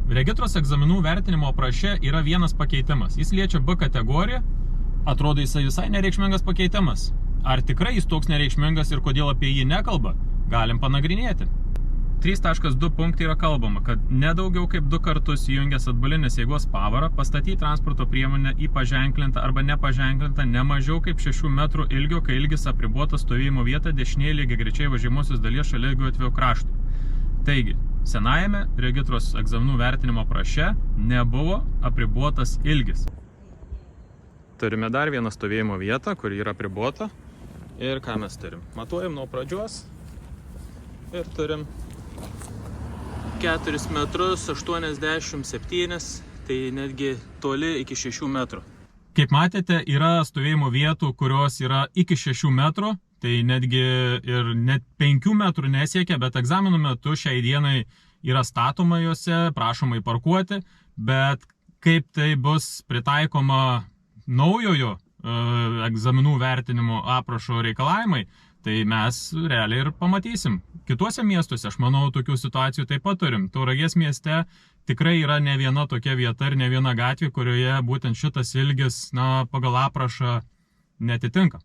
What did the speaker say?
Regitros egzaminų vertinimo apraše yra vienas pakeitimas. Jis liečia B kategoriją. Atrodo, jisai visai nereikšmingas pakeitimas. Ar tikrai jis toks nereikšmingas ir kodėl apie jį nekalba, galim panagrinėti. 3.2 punktai yra kalbama, kad nedaugiau kaip 2 kartus įjungęs atbulinės jėgos pavarą pastatyti transporto priemonę į paženklintą arba nepaženklintą ne mažiau kaip 6 metrų ilgio, kai ilgis apribotas stovėjimo vietą dešinėje lygiagrečiai važiuojamosios dalies šalia gatvės krašto. Taigi, senajame regitros egzaminų vertinimo apraše nebuvo apribotas ilgis. Turime dar vieną stovėjimo vietą, kuri yra apribota. Ir ką mes turim? Matuojam nuo pradžios ir turim 4 metrus 87, tai netgi toli iki 6 metrų. Kaip matėte, yra stovėjimo vietų, kurios yra iki 6 metrų, tai netgi ir net 5 metrų nesiekia, bet egzaminų metu šiai dienai yra statoma juose, prašoma įparkuoti, bet kaip tai bus pritaikoma naujojo egzaminų vertinimo aprašo reikalavimai, tai mes realiai ir pamatysim. Kituose miestuose, aš manau, tokių situacijų taip pat turim. Tauragės mieste tikrai yra ne viena tokia vieta ir ne viena gatvė, kurioje būtent šitas ilgis, pagal aprašą netitinka.